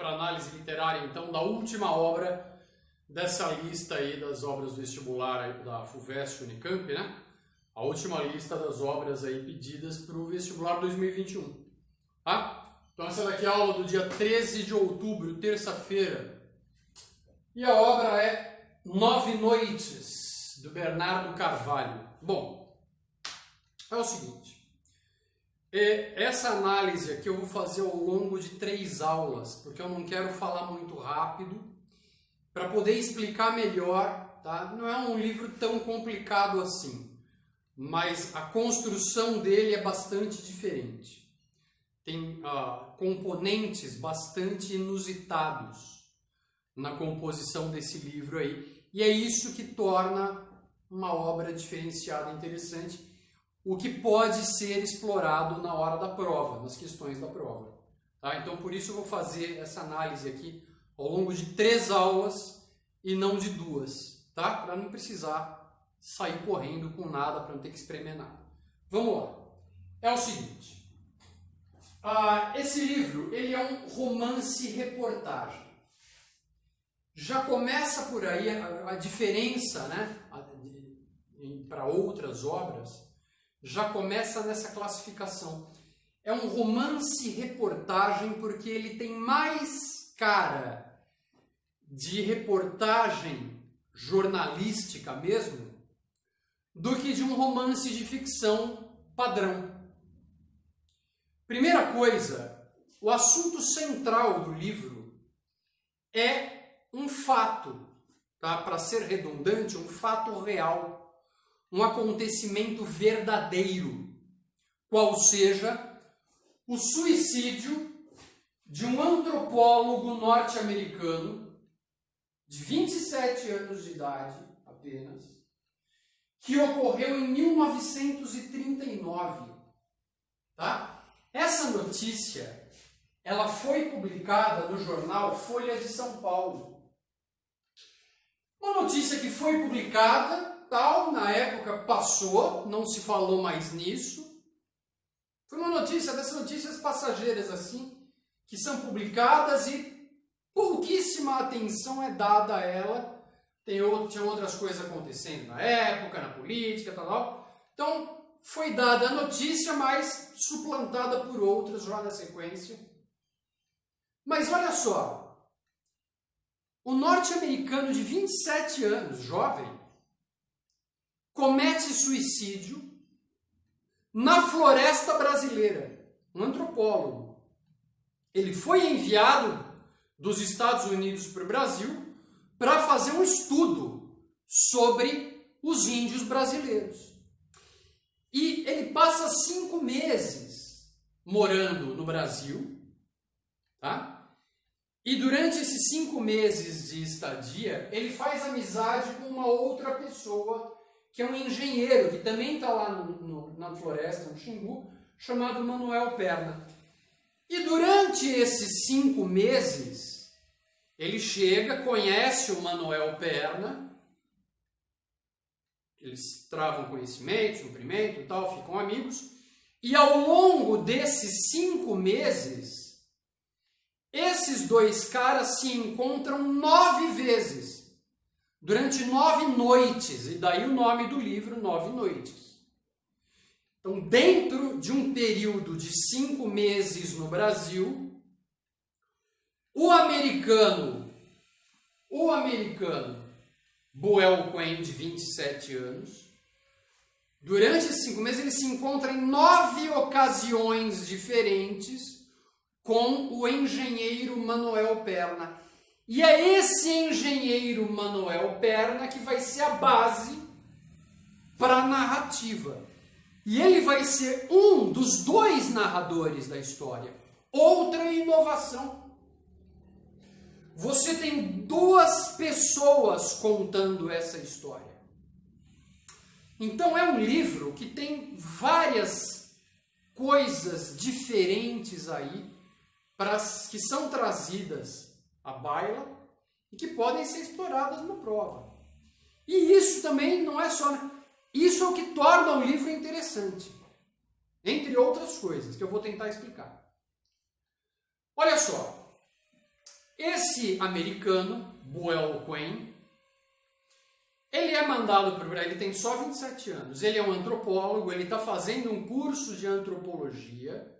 para análise literária, então, da última obra dessa lista aí das obras do vestibular aí da FUVEST Unicamp, né? A última lista das obras aí pedidas para o vestibular 2021, tá? Então essa daqui é a aula do dia 13 de outubro, terça-feira. E a obra é 9 Noites, do Bernardo Carvalho. Bom, é o seguinte, essa análise aqui eu vou fazer ao longo de 3 aulas, porque eu não quero falar muito rápido, para poder explicar melhor, tá? Não é um livro tão complicado assim, mas a construção dele é bastante diferente. Tem componentes bastante inusitados na composição desse livro aí, e é isso que torna uma obra diferenciada e interessante, o que pode ser explorado na hora da prova, nas questões da prova. Tá? Então, por isso eu vou fazer essa análise aqui ao longo de 3 aulas e não de 2, tá? Para não precisar sair correndo com nada, para não ter que espremer nada. Vamos lá. É o seguinte. Esse livro, ele é um romance-reportagem. Já começa por aí a diferença, né, para outras obras, já começa nessa classificação. É um romance-reportagem porque ele tem mais cara de reportagem jornalística mesmo do que de um romance de ficção padrão. Primeira coisa, o assunto central do livro é um fato, tá? Para ser redundante, um fato real, um acontecimento verdadeiro, qual seja o suicídio de um antropólogo norte-americano de 27 anos de idade apenas, que ocorreu em 1939, tá? Essa notícia, ela foi publicada no jornal Folha de São Paulo. Uma notícia que foi publicada, tal, na época passou, não se falou mais nisso. Foi uma notícia dessas notícias passageiras assim, que são publicadas e pouquíssima atenção é dada a ela. Tinha outras coisas acontecendo na época, na política, tal. Então, foi dada a notícia, mas suplantada por outras já na sequência. Mas olha só, o norte-americano de 27 anos, jovem, comete suicídio na floresta brasileira, um antropólogo. Ele foi enviado dos Estados Unidos para o Brasil para fazer um estudo sobre os índios brasileiros. E ele passa 5 meses morando no Brasil, tá? E durante esses 5 meses de estadia, ele faz amizade com uma outra pessoa, que é um engenheiro, que também está lá na floresta, no Xingu, chamado Manuel Perna. E durante esses 5 meses, ele chega, conhece o Manuel Perna, eles travam conhecimento, cumprimento e tal, ficam amigos, e ao longo desses 5 meses, esses 2 caras se encontram 9 vezes, durante 9 noites, e daí o nome do livro, 9 Noites. Então, dentro de um período de 5 meses no Brasil, o americano Buell Quinn, de 27 anos, durante esses 5 meses ele se encontra em 9 ocasiões diferentes com o engenheiro Manuel Perna. E é esse engenheiro Manuel Perna que vai ser a base para a narrativa. E ele vai ser um dos 2 narradores da história. Outra inovação. Você tem 2 pessoas contando essa história. Então é um livro que tem várias coisas diferentes aí que são trazidas à baila e que podem ser exploradas na prova. E isso também não é só... Isso é o que torna o livro interessante, entre outras coisas que eu vou tentar explicar. Olha só, esse americano, Buell Quinn, ele é mandado para o Brasil, ele tem só 27 anos, ele é um antropólogo, ele está fazendo um curso de antropologia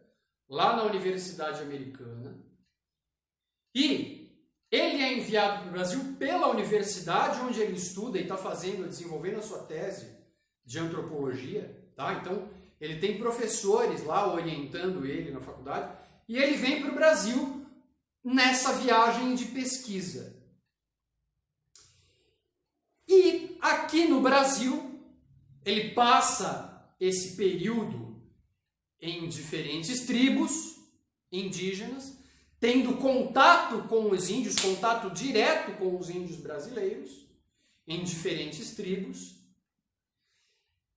lá na Universidade Americana e ele é enviado para o Brasil pela universidade onde ele estuda e está desenvolvendo a sua tese de antropologia, tá? Então, ele tem professores lá orientando ele na faculdade e ele vem para o Brasil nessa viagem de pesquisa. E aqui no Brasil, ele passa esse período em diferentes tribos indígenas, tendo contato com os índios, contato direto com os índios brasileiros, em diferentes tribos.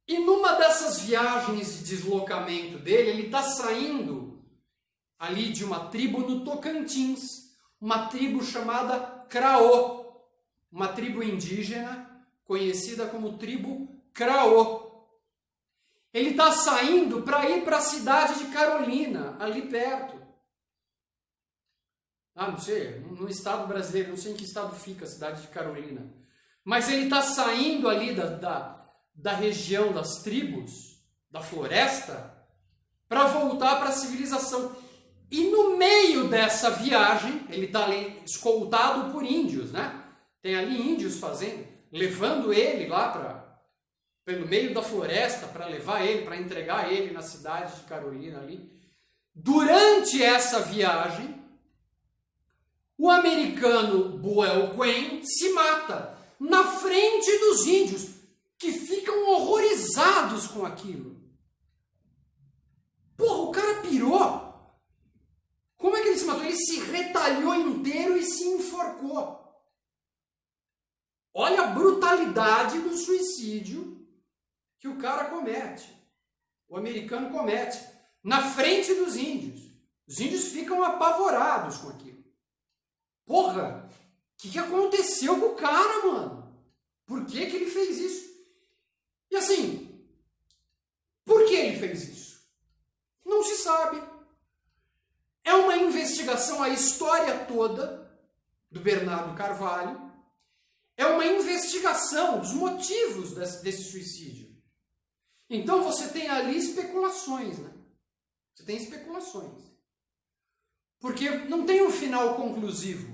E numa dessas viagens de deslocamento dele, ele está saindo ali de uma tribo no Tocantins, uma tribo chamada Craô, uma tribo indígena conhecida como tribo Craô. Ele está saindo para ir para a cidade de Carolina, ali perto. Não sei, no estado brasileiro, não sei em que estado fica a cidade de Carolina. Mas ele está saindo ali da região das tribos, da floresta, para voltar para a civilização. E no meio dessa viagem, ele está ali escoltado por índios, né? Tem ali índios levando ele lá pelo meio da floresta para levar ele, para entregar ele na cidade de Carolina ali. Durante essa viagem, o americano Buell Quinn se mata na frente dos índios, que ficam horrorizados com aquilo. Porra, o cara pirou. Como é que ele se matou? Ele se retalhou inteiro e se enforcou. Olha a brutalidade do suicídio que o cara comete. O americano comete na frente dos índios. Os índios ficam apavorados com aquilo. Porra, o que aconteceu com o cara, mano? Por que ele fez isso? E assim, por que ele fez isso? Não se sabe. É uma investigação, a história toda do Bernardo Carvalho é uma investigação dos motivos desse suicídio. Então você tem ali especulações, né? Você tem especulações. Porque não tem um final conclusivo.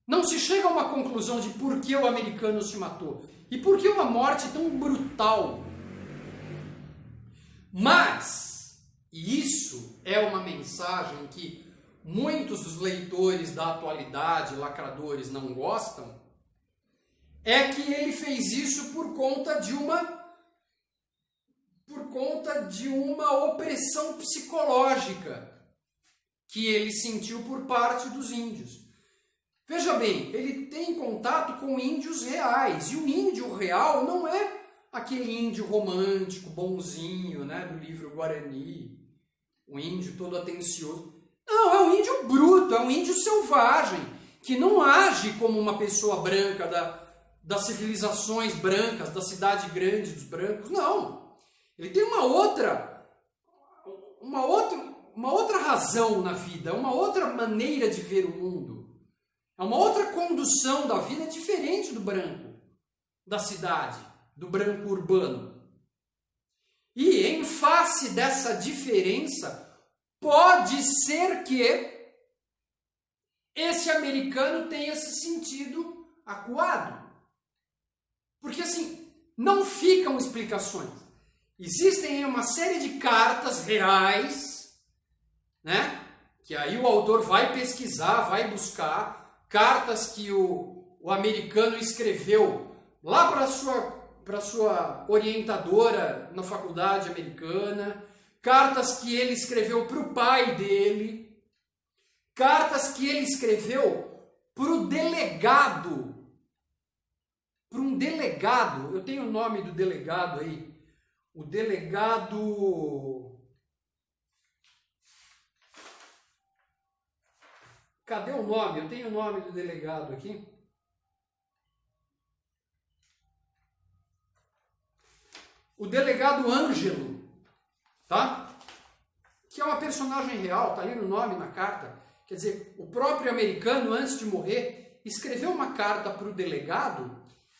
Não se chega a uma conclusão de por que o americano se matou. E por que uma morte tão brutal. Mas, e isso é uma mensagem que muitos dos leitores da atualidade, lacradores, não gostam, é que ele fez isso por conta de uma opressão psicológica que ele sentiu por parte dos índios. Veja bem, ele tem contato com índios reais, e o índio real não é aquele índio romântico, bonzinho, né, do livro Guarani, um índio todo atencioso. Não, é um índio bruto, é um índio selvagem, que não age como uma pessoa branca das civilizações brancas, da cidade grande dos brancos, não. Ele tem uma outra razão na vida, uma outra maneira de ver o mundo. É uma outra condução da vida diferente do branco, da cidade, do branco urbano. E em face dessa diferença, pode ser que esse americano tenha se sentido acuado. Porque assim, não ficam explicações. Existem uma série de cartas reais, né? Que aí o autor vai pesquisar, vai buscar cartas que o americano escreveu lá para sua orientadora na faculdade americana, cartas que ele escreveu para o pai dele, cartas que ele escreveu para o delegado, para um delegado, eu tenho o nome do delegado aí, o delegado... Cadê o nome? Eu tenho o nome do delegado aqui. O delegado Ângelo, tá? Que é uma personagem real, tá ali no nome, na carta. Quer dizer, o próprio americano, antes de morrer, escreveu uma carta para o delegado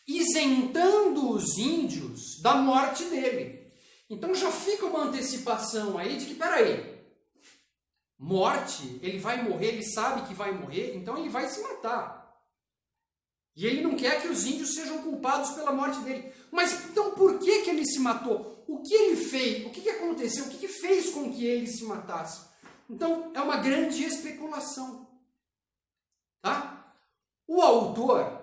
isentando os índios da morte dele. Então já fica uma antecipação aí de que, peraí, morte, ele vai morrer, ele sabe que vai morrer, então ele vai se matar. E ele não quer que os índios sejam culpados pela morte dele. Mas então por que ele se matou? O que ele fez? O que aconteceu? O que fez com que ele se matasse? Então é uma grande especulação. Tá? O autor,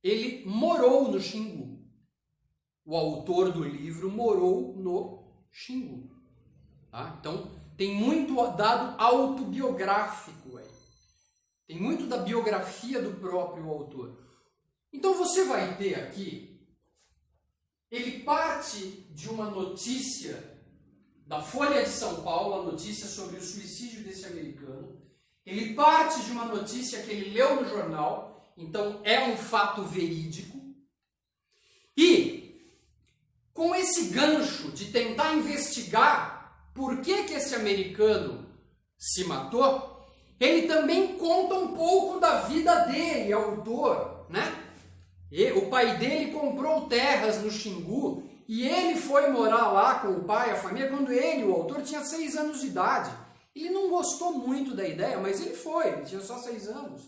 ele morou no Xingu. O autor do livro morou no Xingu. Tá? Então tem muito dado autobiográfico aí. Tem muito da biografia do próprio autor. Então você vai ter aqui, ele parte de uma notícia da Folha de São Paulo, a notícia sobre o suicídio desse americano. Ele parte de uma notícia que ele leu no jornal, então é um fato verídico. E, com esse gancho de tentar investigar por que esse americano se matou, ele também conta um pouco da vida dele, autor, né? E o pai dele comprou terras no Xingu e ele foi morar lá com o pai, a família, quando ele, o autor, tinha 6 anos de idade. Ele não gostou muito da ideia, mas ele foi, ele tinha só 6 anos.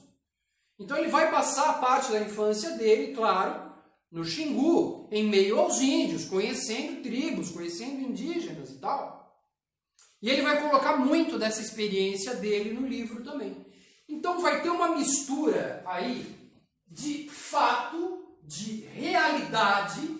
Então ele vai passar a parte da infância dele, claro, no Xingu, em meio aos índios, conhecendo tribos, conhecendo indígenas e tal. E ele vai colocar muito dessa experiência dele no livro também. Então vai ter uma mistura aí de fato, de realidade,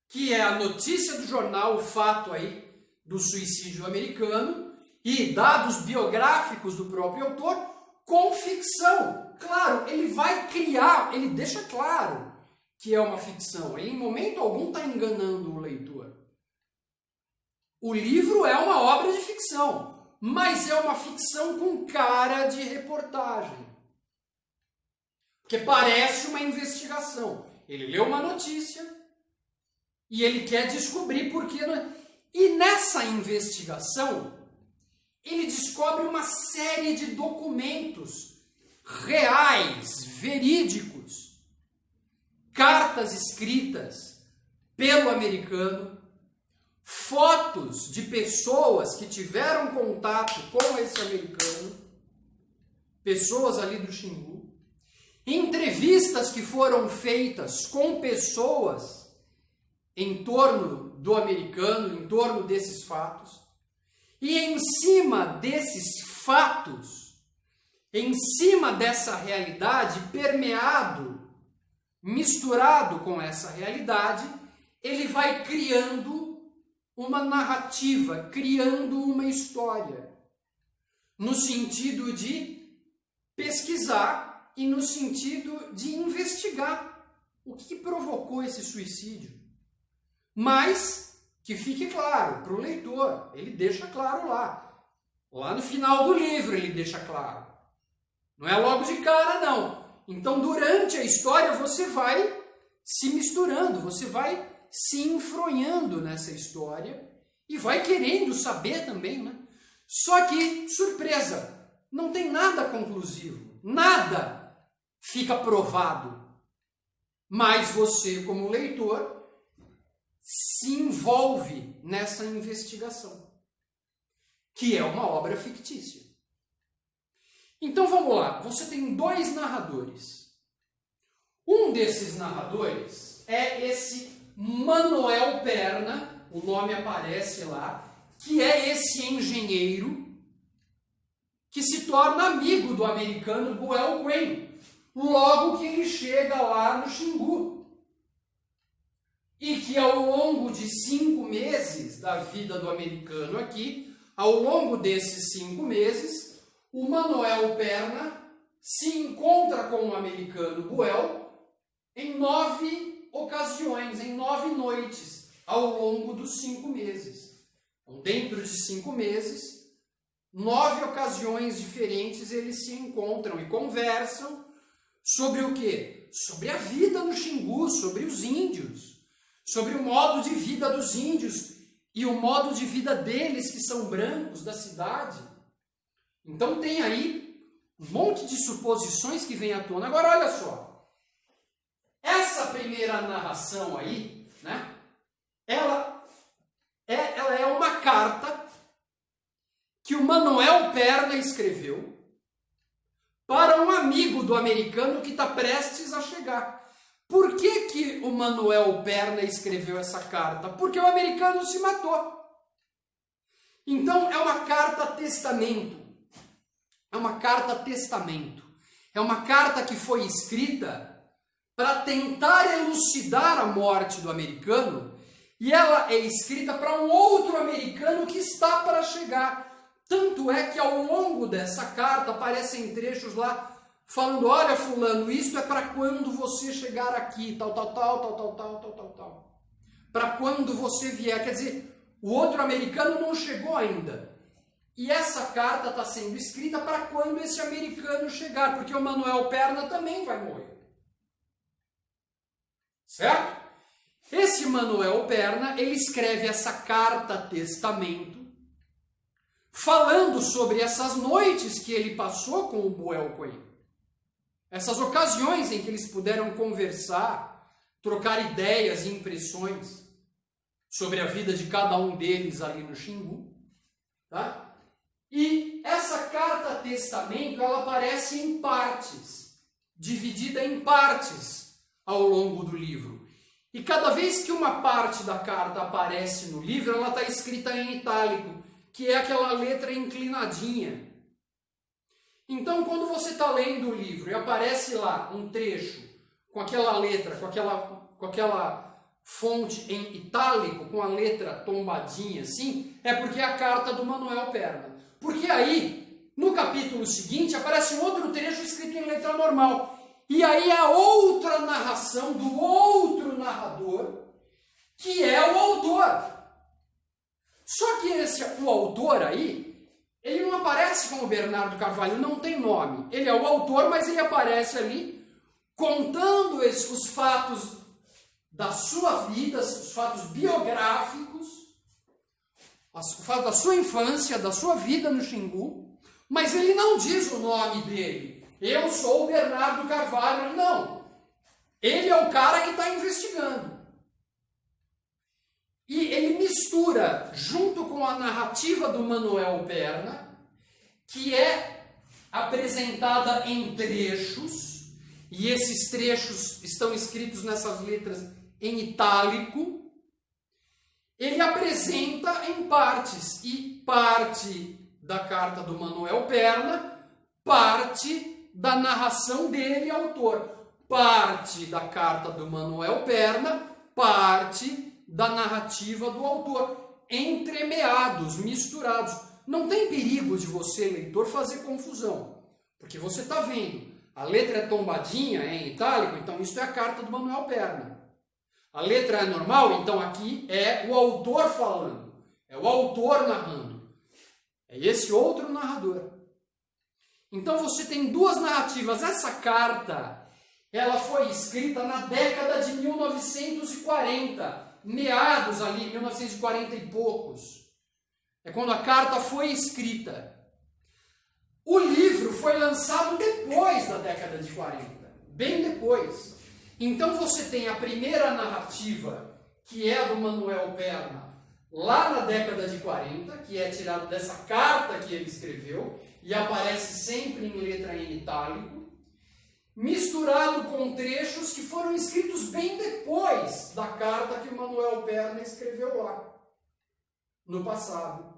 que é a notícia do jornal, o fato aí do suicídio americano, e dados biográficos do próprio autor, com ficção. Claro, ele vai criar, ele deixa claro que é uma ficção. Ele em momento algum está enganando o leitor. O livro é uma obra de ficção, mas é uma ficção com cara de reportagem. Porque parece uma investigação. Ele leu uma notícia e ele quer descobrir por que... E nessa investigação, ele descobre uma série de documentos reais, verídicos, cartas escritas pelo americano, fotos de pessoas que tiveram contato com esse americano, pessoas ali do Xingu, entrevistas que foram feitas com pessoas em torno do americano, em torno desses fatos, e em cima desses fatos, em cima dessa realidade, permeado, misturado com essa realidade, ele vai criando uma narrativa, criando uma história, no sentido de pesquisar e no sentido de investigar o que provocou esse suicídio. Mas que fique claro para o leitor, ele deixa claro lá no final do livro ele deixa claro. Não é logo de cara, não. Então, durante a história, você vai se misturando, você vai se enfronhando nessa história e vai querendo saber também, né? Só que, surpresa, não tem nada conclusivo, nada fica provado. Mas você, como leitor, se envolve nessa investigação, que é uma obra fictícia. Então vamos lá, você tem 2 narradores. Um desses narradores é esse Manuel Perna, o nome aparece lá, que é esse engenheiro que se torna amigo do americano Buell Crane, logo que ele chega lá no Xingu. E que ao longo de 5 meses da vida do americano aqui, ao longo desses 5 meses, o Manuel Perna se encontra com o americano Buell em 9 ocasiões, em 9 noites, ao longo dos 5 meses. Então, dentro de 5 meses, 9 ocasiões diferentes eles se encontram e conversam sobre o quê? Sobre a vida no Xingu, sobre os índios, sobre o modo de vida dos índios e o modo de vida deles, que são brancos, da cidade. Então tem aí um monte de suposições que vem à tona. Agora olha só, essa primeira narração aí, né, ela é uma carta que o Manuel Perna escreveu para um amigo do americano que está prestes a chegar. Por que o Manuel Perna escreveu essa carta? Porque o americano se matou. Então é uma carta testamento. É uma carta testamento. É uma carta que foi escrita para tentar elucidar a morte do americano, e ela é escrita para um outro americano que está para chegar. Tanto é que ao longo dessa carta aparecem trechos lá falando: olha, fulano, isso é para quando você chegar aqui, tal. Para quando você vier. Quer dizer, o outro americano não chegou ainda. E essa carta está sendo escrita para quando esse americano chegar, porque o Manuel Perna também vai morrer. Certo? Esse Manuel Perna, ele escreve essa carta testamento, falando sobre essas noites que ele passou com o Boel Cohen. Essas ocasiões em que eles puderam conversar, trocar ideias e impressões sobre a vida de cada um deles ali no Xingu. Tá? E essa carta testamento, ela aparece em partes, dividida em partes ao longo do livro. E cada vez que uma parte da carta aparece no livro, ela está escrita em itálico, que é aquela letra inclinadinha. Então, quando você está lendo o livro e aparece lá um trecho com aquela letra, com aquela fonte em itálico, com a letra tombadinha assim, é porque é a carta do Manuel Perna. Porque aí, no capítulo seguinte, aparece um outro trecho escrito em letra normal. E aí a outra narração do outro narrador, que é o autor. Só que o autor aí, ele não aparece como Bernardo Carvalho, não tem nome. Ele é o autor, mas ele aparece ali contando os fatos da sua vida, os fatos biográficos, o fato da sua infância, da sua vida no Xingu, mas ele não diz o nome dele. Eu sou o Bernardo Carvalho, não. Ele é o cara que está investigando. E ele mistura, junto com a narrativa do Manuel Perna, que é apresentada em trechos, e esses trechos estão escritos nessas letras em itálico. Ele apresenta em partes, e parte da carta do Manuel Perna, parte da narração dele, autor. Parte da carta do Manuel Perna, parte da narrativa do autor. Entremeados, misturados. Não tem perigo de você, leitor, fazer confusão. Porque você está vendo, a letra é tombadinha, é em itálico, então isso é a carta do Manuel Perna. A letra é normal, então aqui é o autor falando. É o autor narrando. É esse outro narrador. Então você tem duas narrativas. Essa carta, ela foi escrita na década de 1940. Meados ali, 1940 e poucos. É quando a carta foi escrita. O livro foi lançado depois da década de 40. Bem depois. Então você tem a primeira narrativa, que é a do Manuel Perna, lá na década de 40, que é tirado dessa carta que ele escreveu, e aparece sempre em letra em itálico, misturado com trechos que foram escritos bem depois da carta que o Manuel Perna escreveu lá, no passado.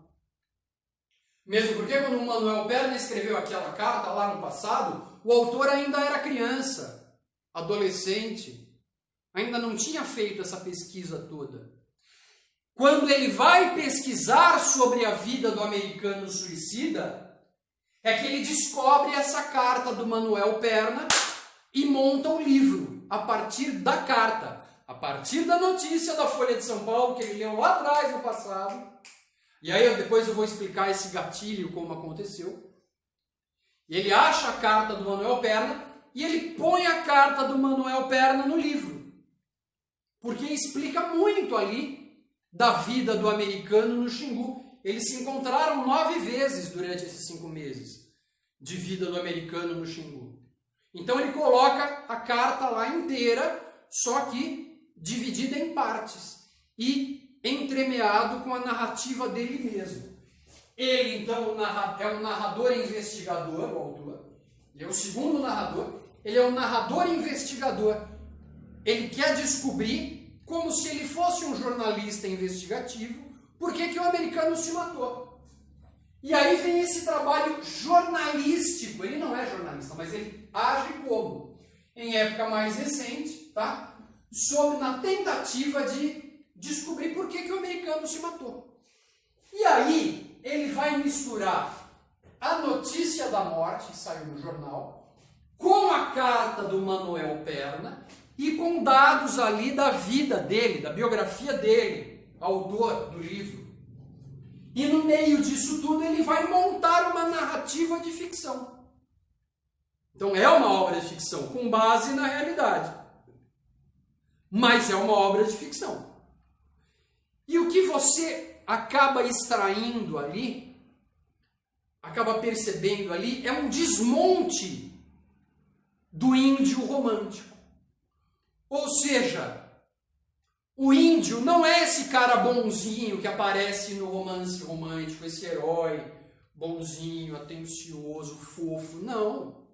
Mesmo porque quando o Manuel Perna escreveu aquela carta lá no passado, o autor ainda era criança, adolescente, ainda não tinha feito essa pesquisa toda. Quando ele vai pesquisar sobre a vida do americano suicida, é que ele descobre essa carta do Manuel Perna e monta o livro a partir da carta, a partir da notícia da Folha de São Paulo que ele leu lá atrás no passado. E aí depois eu vou explicar esse gatilho, como aconteceu. E ele acha a carta do Manuel Perna e ele põe a carta do Manuel Perna no livro. Porque explica muito ali da vida do americano no Xingu. Eles se encontraram 9 vezes durante esses 5 meses de vida do americano no Xingu. Então ele coloca a carta lá inteira, só que dividida em partes e entremeado com a narrativa dele mesmo. Ele, então, é um narrador investigador, o autor. Ele é o segundo narrador. Ele é um narrador investigador. Ele quer descobrir, como se ele fosse um jornalista investigativo, por que o americano se matou. E aí vem esse trabalho jornalístico. Ele não é jornalista, mas ele age como? Em época mais recente, tá? Na tentativa de descobrir por que o americano se matou. E aí ele vai misturar a notícia da morte, que saiu no jornal, com a carta do Manuel Perna e com dados ali da vida dele, da biografia dele, autor do livro. E no meio disso tudo ele vai montar uma narrativa de ficção. Então é uma obra de ficção com base na realidade. Mas é uma obra de ficção. E o que você acaba extraindo ali, acaba percebendo ali, é um desmonte do índio romântico. Ou seja, o índio não é esse cara bonzinho que aparece no romance romântico, esse herói bonzinho, atencioso, fofo. Não.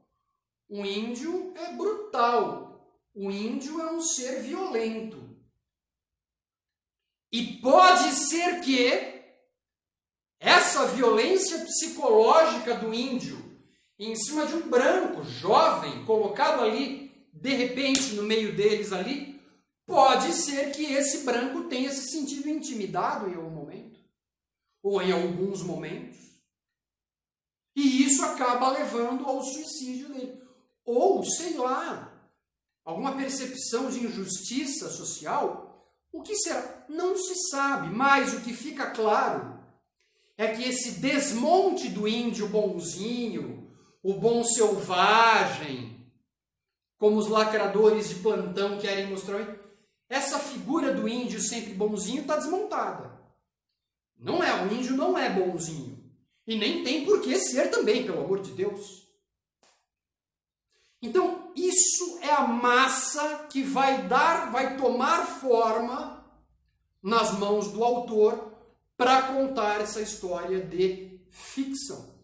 O índio é brutal. O índio é um ser violento. E pode ser que essa violência psicológica do índio em cima de um branco, jovem, colocado ali, de repente, no meio deles ali, pode ser que esse branco tenha se sentido intimidado em algum momento, ou em alguns momentos, e isso acaba levando ao suicídio dele. Ou, sei lá, alguma percepção de injustiça social. O que será? Não se sabe, mas o que fica claro é que esse desmonte do índio bonzinho, o bom selvagem, como os lacradores de plantão querem mostrar, essa figura do índio sempre bonzinho está desmontada. Não é, o índio não é bonzinho. E nem tem por que ser também, pelo amor de Deus. Então, isso é a massa que vai tomar forma nas mãos do autor para contar essa história de ficção.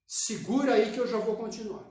Segura aí que eu já vou continuar.